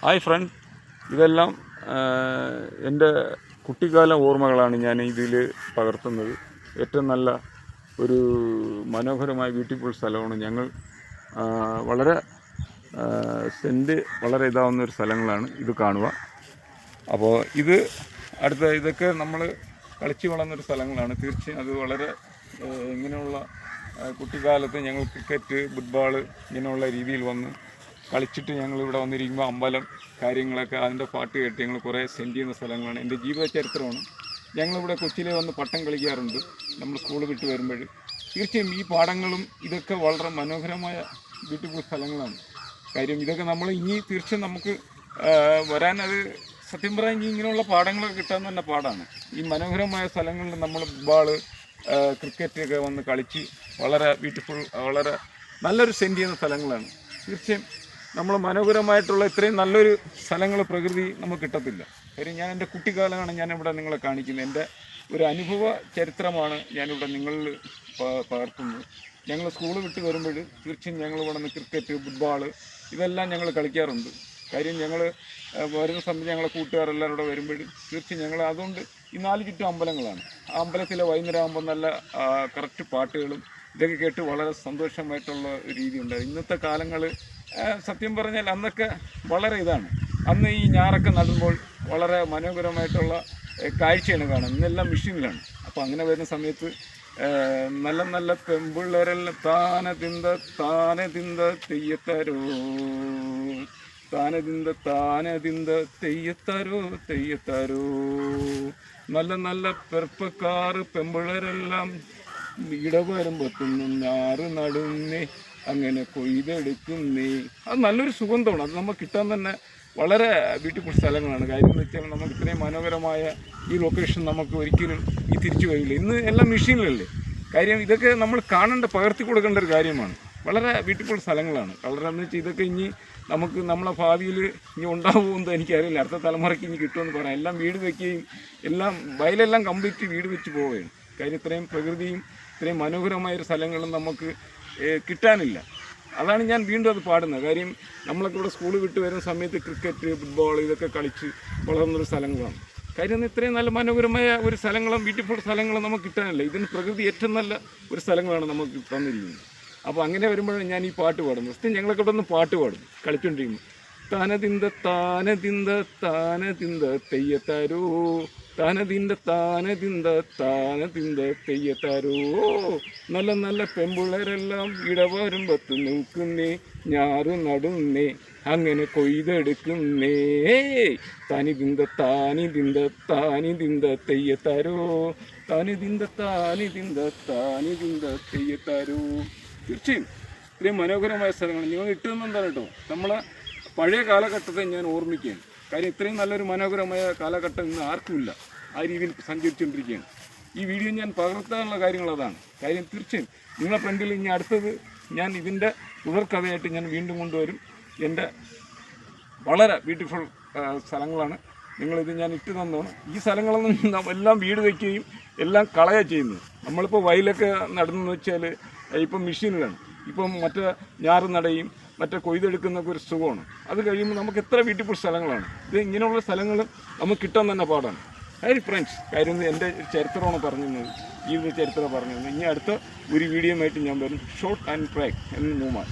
Hi front, ഇതെല്ലാം എൻ്റെ കുട്ടിക്കാല ഓർമ്മകളാണ് ഞാൻ ഇതിൽ പകർത്തുന്നത്. ഏറ്റവും നല്ല ഒരു മനോഹരമായ ബ്യൂട്ടിഫുൾ സ്ഥലമാണ്. ഞങ്ങൾ വളരെ സെൻറ്റ് വളരെ ഇതാവുന്നൊരു സ്ഥലങ്ങളാണ് ഇത് കാണുക. അപ്പോൾ ഇതൊക്കെ നമ്മൾ കളിച്ച് വളർന്നൊരു സ്ഥലങ്ങളാണ്. തീർച്ചയായും അത് വളരെ ഇങ്ങനെയുള്ള കുട്ടിക്കാലത്ത് ഞങ്ങൾ ക്രിക്കറ്റ്, ഫുട്ബോൾ ഇങ്ങനെയുള്ള രീതിയിൽ വന്ന് കളിച്ചിട്ട് ഞങ്ങൾ ഇവിടെ വന്നിരിക്കുമ്പോൾ അമ്പലം കാര്യങ്ങളൊക്കെ അതിൻ്റെ പാട്ട് കേട്ട് ഞങ്ങൾ കുറേ സെൻഡ് ചെയ്യുന്ന സ്ഥലങ്ങളാണ്. എൻ്റെ ജീവിത ചരിത്രമാണ്. ഞങ്ങളിവിടെ കൊച്ചിയിലെ വന്ന് പട്ടം കളിക്കാറുണ്ട് നമ്മൾ സ്കൂൾ വിട്ട് വരുമ്പോൾ. തീർച്ചയായും ഈ പാടങ്ങളും ഇതൊക്കെ വളരെ മനോഹരമായ ബ്യൂട്ടിഫുൾ സ്ഥലങ്ങളാണ്. കാര്യം ഇതൊക്കെ നമ്മൾ ഇനി തീർച്ചയായും നമുക്ക് വരാനത് സത്യം പറയാൻ ഇങ്ങനെയുള്ള പാടങ്ങളൊക്കെ കിട്ടാൻ തന്നെ പാടാണ്. ഈ മനോഹരമായ സ്ഥലങ്ങളിൽ നമ്മൾ ഫുട്ബോൾ, ക്രിക്കറ്റൊക്കെ വന്ന് കളിച്ച് വളരെ ബ്യൂട്ടിഫുൾ, വളരെ നല്ലൊരു സെൻഡ് ചെയ്യുന്ന സ്ഥലങ്ങളാണ്. തീർച്ചയായും നമ്മൾ മനോഹരമായിട്ടുള്ള ഇത്രയും നല്ലൊരു സ്ഥലങ്ങൾ പ്രകൃതി നമുക്ക് കിട്ടത്തില്ല. കാര്യം ഞാൻ എൻ്റെ കുട്ടിക്കാലമാണ് ഞാനിവിടെ നിങ്ങളെ കാണിക്കുന്നത്. എൻ്റെ ഒരു അനുഭവ ചരിത്രമാണ് ഞാനിവിടെ നിങ്ങളിൽ പകർത്തുന്നത്. ഞങ്ങൾ സ്കൂൾ വിട്ട് വരുമ്പോൾ തീർച്ചയായും ഞങ്ങൾ ഇവിടെ നിന്ന് ക്രിക്കറ്റ്, ഫുട്ബോൾ ഇതെല്ലാം ഞങ്ങൾ കളിക്കാറുണ്ട്. കാര്യം ഞങ്ങൾ വരുന്ന സമയത്ത് ഞങ്ങളെ കൂട്ടുകാരെല്ലാവരും കൂടെ വരുമ്പോൾ തീർച്ചയായും ഞങ്ങൾ അതുകൊണ്ട് ഈ 4 ചുറ്റും അമ്പലങ്ങളാണ്. ആ അമ്പലത്തിലെ വൈകുന്നേരം ആകുമ്പോൾ നല്ല കറക്റ്റ് പാട്ടുകളും ഇതൊക്കെ കേട്ട് വളരെ സന്തോഷമായിട്ടുള്ള ഒരു രീതി ഉണ്ടായി. ഇന്നത്തെ കാലങ്ങൾ സത്യം പറഞ്ഞാൽ അന്നൊക്കെ വളരെ ഇതാണ്. അന്ന് ഈ ഞാറൊക്കെ നടുമ്പോൾ വളരെ മനോഹരമായിട്ടുള്ള കാഴ്ചയാണ് കാണുന്നത്. ഇന്നെല്ലാം മെഷീനിലാണ്. അപ്പോൾ അങ്ങനെ വരുന്ന സമയത്ത് നല്ല നല്ല പെമ്പിള്ളേരെല്ലാം താനെ തിന്ത തെയ്യത്തരോ, തെയ്യത്തരോ നല്ല നല്ല പെർപ്പക്കാറ് പെമ്പിള്ളേരെല്ലാം ഇടവരുമ്പത്തുന്നു ഞാറ് നടുന്നേ, അങ്ങനെ കൊയ്തെടുക്കുന്നേ. അത് നല്ലൊരു സുഗന്ധമാണ്. അത് നമുക്ക് കിട്ടാൻ തന്നെ വളരെ ബ്യൂട്ടിഫുൾ സ്ഥലങ്ങളാണ്. കാര്യം എന്ന് വെച്ചാൽ നമുക്ക് ഇത്രയും മനോഹരമായ ഈ ലൊക്കേഷൻ നമുക്ക് ഒരിക്കലും തിരിച്ചു വരില്ല. ഇന്ന് എല്ലാം മെഷീനിലല്ലേ. കാര്യം ഇതൊക്കെ നമ്മൾ കാണേണ്ട, പകർത്തി കൊടുക്കേണ്ട ഒരു കാര്യമാണ്. വളരെ ബ്യൂട്ടിഫുൾ സ്ഥലങ്ങളാണ്. വളരെ എന്ന് വെച്ചാൽ ഇതൊക്കെ ഇനി നമുക്ക് നമ്മളെ ഭാവിയിൽ ഇനി ഉണ്ടാവുമെന്ന് എനിക്കറിയില്ല. അടുത്ത തലമുറയ്ക്ക് ഇനി കിട്ടുമെന്ന് പറയാം. എല്ലാം വീട് വയ്ക്കുകയും എല്ലാം വയലെല്ലാം കംപ്ലീറ്റ് വീട് വെച്ച് പോവുകയാണ്. കാര്യം ഇത്രയും പ്രകൃതിയും ഇത്രയും മനോഹരമായൊരു സ്ഥലങ്ങളും നമുക്ക് കിട്ടാനില്ല. അതാണ് ഞാൻ വീണ്ടും അത് പാടുന്നത്. കാര്യം നമ്മളൊക്കെ ഇവിടെ സ്കൂൾ വിട്ട് വരുന്ന സമയത്ത് ക്രിക്കറ്റ്, ഫുട്ബോൾ ഇതൊക്കെ കളിച്ച് വളർന്നൊരു സ്ഥലങ്ങളാണ്. കാര്യം ഇത്രയും നല്ല മനോഹരമായ ഒരു സ്ഥലങ്ങളും ബ്യൂട്ടിഫുൾ സ്ഥലങ്ങളും നമുക്ക് കിട്ടാനില്ല. ഇതിന് പ്രകൃതി ഏറ്റവും നല്ല ഒരു സ്ഥലങ്ങളാണ് നമുക്ക് തന്നിരിക്കുന്നത്. അപ്പോൾ അങ്ങനെ വരുമ്പോഴാണ് ഞാൻ ഈ പാട്ട് പാടുന്നത്. ഫസ്റ്റ് ഞങ്ങളൊക്കെ ഇവിടെ നിന്ന് പാട്ട് പാടും കളിച്ചുകൊണ്ടിരിക്കുന്നു. താനതിന്ത തെയ്യത്താരോ, താനതിന്ത തെയ്യത്താരോ, നല്ല നല്ല പെമ്പിള്ളേരെല്ലാം ഇടവരുമ്പത്ത് നിൽക്കുന്നേ, ഞാറ് നടുന്നേ, അങ്ങനെ കൊയ്തെടുക്കുന്നേ, താനിതിന്ത തെയ്യത്താരോ, താനിതിന്ത തെയ്യത്താരോ. തീർച്ചയായും ഇത്രയും മനോഹരമായ സ്ഥലങ്ങൾ നിങ്ങൾ ഇട്ടുതന്നെന്താണ് കേട്ടോ. നമ്മളെ പഴയ കാലഘട്ടത്തെ ഞാൻ ഓർമ്മിക്കുകയാണ്. കാര്യം ഇത്രയും നല്ലൊരു മനോഹരമായ കാലഘട്ടം ഇന്ന് ആർക്കുമില്ല. ആ രീതിയിൽ സഞ്ചരിച്ചുകൊണ്ടിരിക്കുകയാണ്. ഈ വീഡിയോ ഞാൻ പകർത്താനുള്ള കാര്യങ്ങൾ അതാണ്. കാര്യം തീർച്ചയായും നിങ്ങളെ ഫ്രണ്ടിൽ ഇനി അടുത്തത് ഞാൻ ഇതിൻ്റെ തുടർക്കഥയായിട്ട് ഞാൻ വീണ്ടും കൊണ്ടുവരും. എൻ്റെ വളരെ ബ്യൂട്ടിഫുൾ സ്ഥലങ്ങളാണ്. നിങ്ങളിത് ഞാൻ ഇട്ട് തന്നതാണ്. ഈ സ്ഥലങ്ങളൊന്നും എല്ലാം വീട് വയ്ക്കുകയും എല്ലാം കളയുക ചെയ്യുന്നത്. നമ്മളിപ്പോൾ വയലൊക്കെ നടന്നെന്ന് വെച്ചാൽ ഇപ്പം മെഷീനിലാണ്. ഇപ്പം മറ്റേ ഞാറ് നടയും മറ്റേ കൊയ്തെടുക്കുന്നൊക്കെ ഒരു സുഖമാണ്. അത് കഴിയുമ്പോൾ നമുക്ക് എത്ര ബ്യൂട്ടിഫുൾ സ്ഥലങ്ങളാണ്. ഇത് ഇങ്ങനെയുള്ള സ്ഥലങ്ങൾ നമുക്ക് കിട്ടാൻ തന്നെ പാടാണ്. ഹായ് ഫ്രണ്ട്സ്, കാര്യം എൻ്റെ ചരിത്രമാണ് പറഞ്ഞത്, ജീവിത ചരിത്രം പറഞ്ഞത്. ഇനി അടുത്ത ഒരു വീഡിയോ ആയിട്ട് ഞാൻ വരും. ഷോർട്ട് ആൻഡ് ട്രാക്ക് എന്ന് മൂവ്മാൻ.